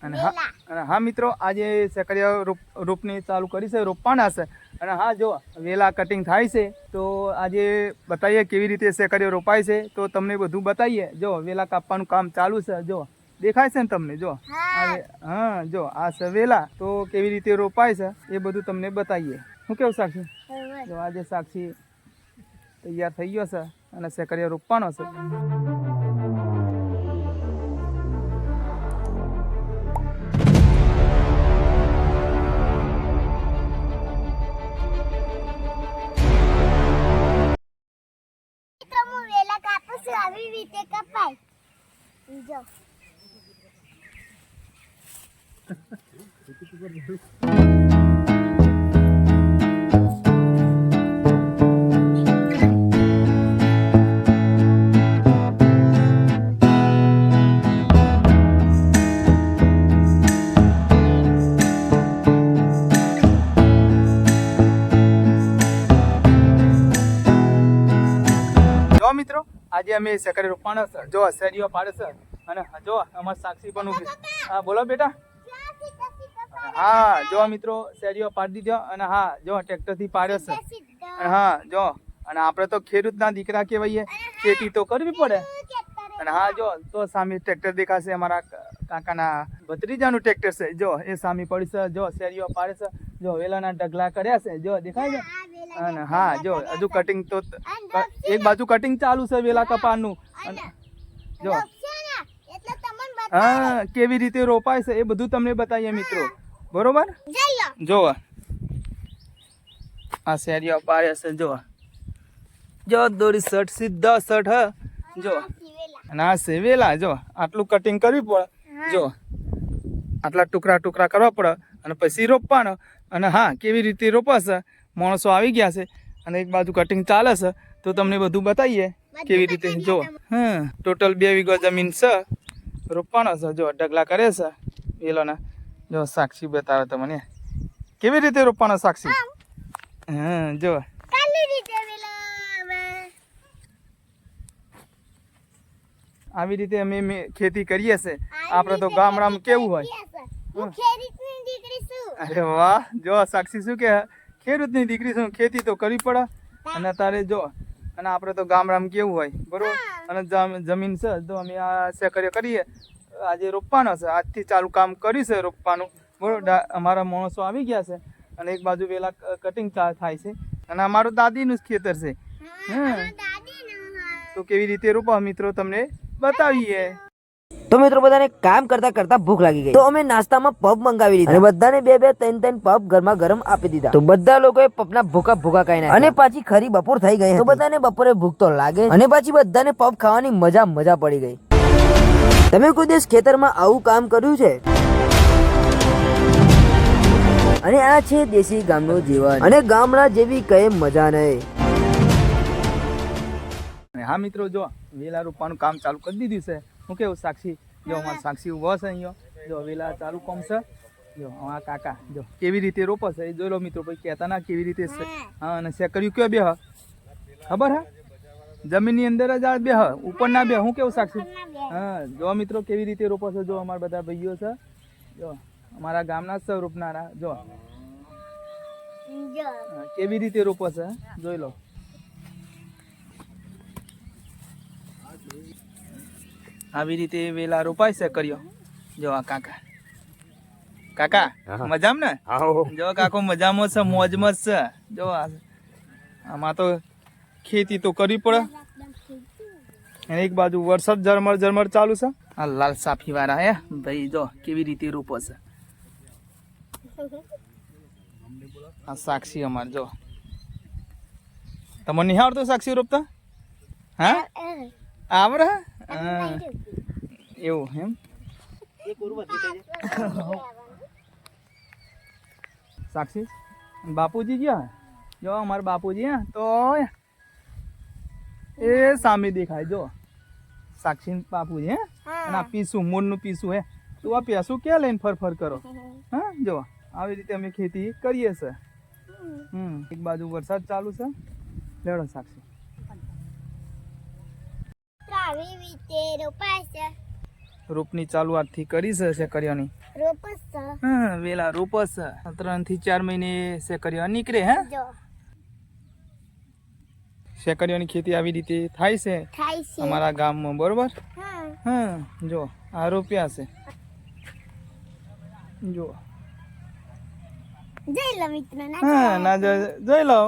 અને હા મિત્રો આજે સેકરિયા રોપની ચાલુ કરી છે, રોપવાના છે. અને હા જો વેલા કટિંગ થાય છે તો આજે બતાવીએ કેવી રીતે સેકરિયો રોપાય છે. તો તમને બધું બતાવીએ. જો વેલા કાપવાનું કામ ચાલુ છે. જો દેખાય છે ને તમને? જો હા જો આ છે વેલા. તો કેવી રીતે રોપાય છે એ બધું તમને બતાવીએ. શું કેવું સાક્ષી? જો આજે સાક્ષી તૈયાર થઈ ગયો છે અને સેકરિયો રોપવાનો છે. આવી રીતે કપાય જો મિત્રો આજે અમે સેકરિયો રોપવાના છે. જો શેરીઓ પાડે છે અને જો અમાર સાક્ષી પણ ઉભી. હા બોલો બેટા. હા જો મિત્રો શેરીઓ પાડી દીધો અને હા જો ટ્રેક્ટર થી પાડ્યો છે. હા જો અને આપણે તો ખેડૂતના દીકરા કહેવાઈએ, ખેતી તો કરવી પડે. અને હા જો તો સામે ટ્રેક્ટર દેખાશે, અમારા કાકાના ભત્રીજાનું ટ્રેક્ટર છે. જો એ સામે પડી છે. જો શેરીઓ પાડે છે. જો વેલાના ઢગલા કર્યા છે. જો દેખાય છે. અને હા જો હજુ કટિંગ તો એક બાજુ કટિંગ ચાલુ છે વેલા કપાનું. જો હા કેવી રીતે રોપાય છે એ બધું તમને બતાવીએ મિત્રો. બરોબર? જો આ શેરીઓ પાડે છે. જો દોરી શર્ટ સીધા શર્ટ હ. જો અને આ છે વેલા. જો આટલું કટિંગ કરવી પડે. જો આટલા ટુકડા ટુકડા કરવા પડે અને પછી રોપવાનો. અને હા કેવી રીતે રોપાશે, માણસો આવી ગયા છે અને એક બાજુ કટિંગ ચાલે છે. તો તમને બધું બતાવીએ કેવી રીતે. જો હા ટોટલ 2 વીઘા જમીન છે, રોપવાનો છે. જો ઢગલા કરે છે વેલોના. જો સાક્ષી બતાવે તમને કેવી રીતે રોપવાનો. સાક્ષી હા જો આવી રીતે અમે ખેતી કરીએ છે. આપણે તો ગામડામાં કેવું હોય. અરે વાહ જો સાક્ષી શું કે ખેડૂતની દીકરી શું, ખેતી તો કરવી પડે. અને તારે જો અને આપણે તો ગામડામાં કેવું હોય બરોબર. અને જમીન છે તો અમે આ સેકરિયો કરીએ. આજે રોપવાનો છે, આજથી ચાલુ કામ કર્યું છે રોપવાનું. બરોબર અમારા માણસો આવી ગયા છે અને એક બાજુ વેલા કટિંગ થાય છે. અને અમારું દાદીનું જ ખેતર છે. હા તો કેવી રીતે રોપવા મિત્રો તમને બતાવીએ. તો મિત્રો બધાને કામ કરતા કરતા ભૂખ લાગી ગઈ, તો અમે નાસ્તામાં પબ મંગાવી લીધા અને બધાને 2-2 3-3 પબ ઘરમાં ગરમ આપી દીધા. તો બધા લોકોએ પબના ભૂકા ખાઈ નાખ્યા અને પાછી ખરી બપોર થઈ ગઈ. તો બધાને બપોરે ભૂખ તો લાગે અને પાછી બધાને પબ ખાવાની મજા પડી ગઈ. તમે કોઈ દિવસ ખેતરમાં આવું કામ કર્યું છે? અને આ છે દેશી ગામનું જીવન અને ગામડા જેવી કઈ મજા નહીં. હા મિત્રો જો વેલા રોપવાનું કામ ચાલુ કરી દીધું છે. શું કેવું સાક્ષી? જો અમારા સાક્ષી ઉભો છે અહીંયા. જો વેલા ચાલુ કામ છે. જો અમારા કાકા જો કેવી રીતે રોપે છે એ જોઈ લો મિત્રો. પછી કહેતા ના કેવી રીતે. હા અને સેકરિયું કયો બે ખબર હે? જમીનની અંદર જ આ બે ઉપર ના બે. શું કેવું સાક્ષી? હા જો મિત્રો કેવી રીતે રોપે છે. જો અમારા બધા ભાઈઓ છે. જો અમારા ગામના જ રોપનારા. જો કેવી રીતે રોપે છે જોઈ લો. આવી રીતે વેલા રોપાય છે કર્યો. જો આ કાકા મજામાં ને? જો કાકો મજામાં છે, મોજમાં છે. જો આમાં તો ખેતી તો કરવી પડે. અને એક બાજુ વરસાદ ઝરમર ચાલુ છે. આ લાલ સાફી વાળા હે ભાઈ જો કેવી રીતે રોપો છે. આ સાક્ષી અમાર જો તમને નહીં આવડતું સાક્ષી રોપતા? હા આવડે એવું એમ. સાક્ષી બાપુજી ગયા. જો અમારા બાપુજી હે તો એ સામે દેખાય. જો સાક્ષી બાપુજી હે અને આ પીસું મૂળનું પીસું હે. તું આ પીસું ક્યાં લઈને ફર કરો? હા જો આવી રીતે અમે ખેતી કરીએ છે. એક બાજુ વરસાદ ચાલુ છે. લેડો સાક્ષી રોપની ચાલુ આજથી કરી છે કર્યાની. રોપસ છે. હા વેલા રોપસ 3 થી 4 મહિને શેકરીઓ નીકળે હે જો શેકરીઓની ખેતી આવી રીતે થાય છે થાય છે. અમારા ગામમાં બરોબર હા હા જો આ રોપ્યા છે જો જઈ લો મિત્રો ના હા ના જોઈ લો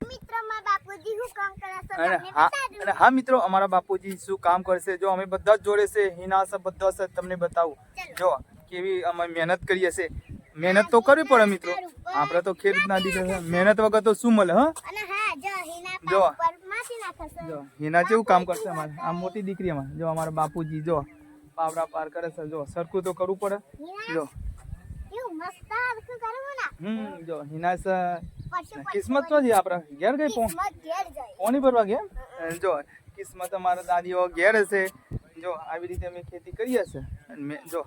મિત્રો માં બાપુજી શું કામ કરે છે અને તમને હા બતા દઉં. અને હા મિત્રો અમારા બાપુજી શું કામ કરશે જો અમે બધા જ જોડે છે હિના છે બધા છે તમને બતાવું જો કેવી અમે મહેનત કરીએ છે મહેનત તો કરવી પડે મિત્રો આપણે તો ખેડૂતના દીકરા છે. મહેનત વગર તો શું મળે હા અને હા જો હિના જો. પાક પર માસી નાખશે. જો હિના કેવું કામ કરશે અમારે આ મોટી દીકરી અમારે જો અમારા બાપુજી જો પાવડા પાર કરે છે જો સરખું તો કરવું પડે હિના જો કેવું મસ્ત હરખું કરવું ના જો હિના છે પછી કિસ્મત તો છે આપણા ઘેર ગઈ કિસ્મત ઘેર જાય. પોણી ભરવા ગયા જો કિસ્મત અમારા દાદીઓ ઘેર હશે જો આવી રીતે અમે ખેતી કરીએ છે અને જો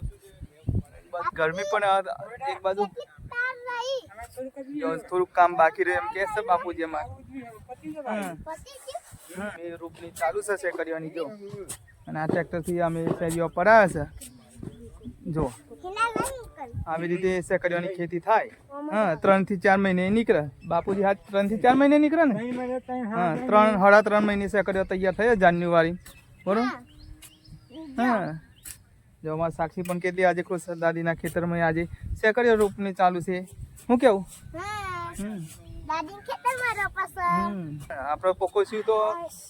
બસ ગરમી પણ એક બાજુ તાર રહી જો થોડુંક કામ બાકી રહે એમ કે છે બાપુજી અમારે પછી શું? એ રૂપની ચાલુ છે શેકરીઓની જો અને આ ટ્રેક્ટરથી અમે શેરીઓ પડાવે છે જો હિના લઈ નીકળ. આવી રીતે શેકરીઓની ખેતી થાય હા 3 થી 4 મહિને નીકળે બાપુજી હા 3 થી 4 મહિને નીકળે ને હા 3 મહિને શેકરીઓ તૈયાર થઈ જાન્યુઆરી બરોબર હા જો અમારા સાક્ષી પણ કેટલી આજે ખુશ છે દાદીના ખેતરમાં આજે શેકરીઓ રોપણી ચાલુ છે હું કેવું હા હમ દાદી ખેતરમાં રોપસ. આપણે પકોસ્યું તો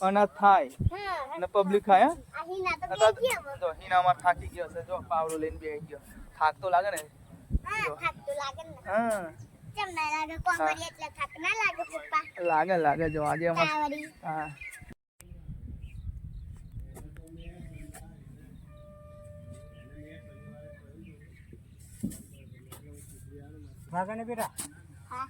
અનાજ થાય હા અને પબ્લિક ખાય હા? આ હિના તો અત્યારે બેઠી હવે. જો હિનામાં થાકી ગયો છે જો પાવડો લઈને બેસી ગયો થાક તો લાગે ને હા થાક તો લાગે ને. હા કેમ ના લાગે કોમ કરીએ એટલે થાક ના લાગે પપ્પા. લાગે જો આજે અમાર તાવડી હા હા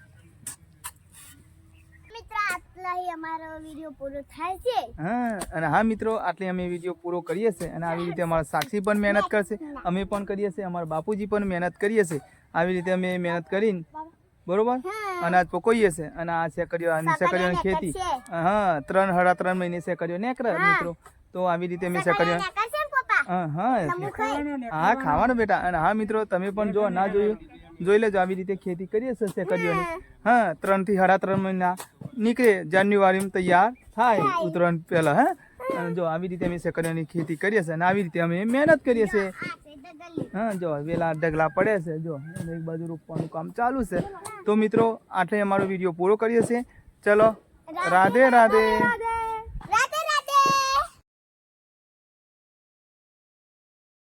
મિત્રો આટલા અમારો વિડિયો પૂરો થાય છે. હા અને હા મિત્રો આટલે અમે વિડીયો પૂરો કરીએ છીએ અને આવી રીતે અમારા સાક્ષી પણ મહેનત કરશે અમે પણ કરીએ છીએ અમારા બાપુજી પણ મહેનત કરીએ છીએ આવી રીતે અમે મહેનત કરીને બરોબર અનાજ પકોઈએ છે અને આ શેકરીઓની ખેતી હા 3 મહિને શેકરીઓ નેકરે મિત્રો તો આવી રીતે અમે શેકરીઓ ના કરશે ને પપ્પા. હા ખાવાનું બેટા અને હા મિત્રો તમે પણ જો ના જોયું જોઈ લેજો આવી રીતે ખેતી કરીએ છીએ શેકરીઓની હા 3 થી 3.5 મહિના નીકળે જાન્યુઆરીમાં તૈયાર થાય ઉત્તરાયણ પહેલા હા અને જો આવી રીતે અમે શેકરીઓની ખેતી કરીએ છીએ અને આવી રીતે અમે મહેનત કરીએ છીએ હા જો વેલા ઢગલા પડે છે જો અને એક બાજુ રોપવાનું કામ ચાલુ છે તો મિત્રો આટલે અમારો વિડીયો પૂરો કરીએ છીએ ચલો રાધે રાધે.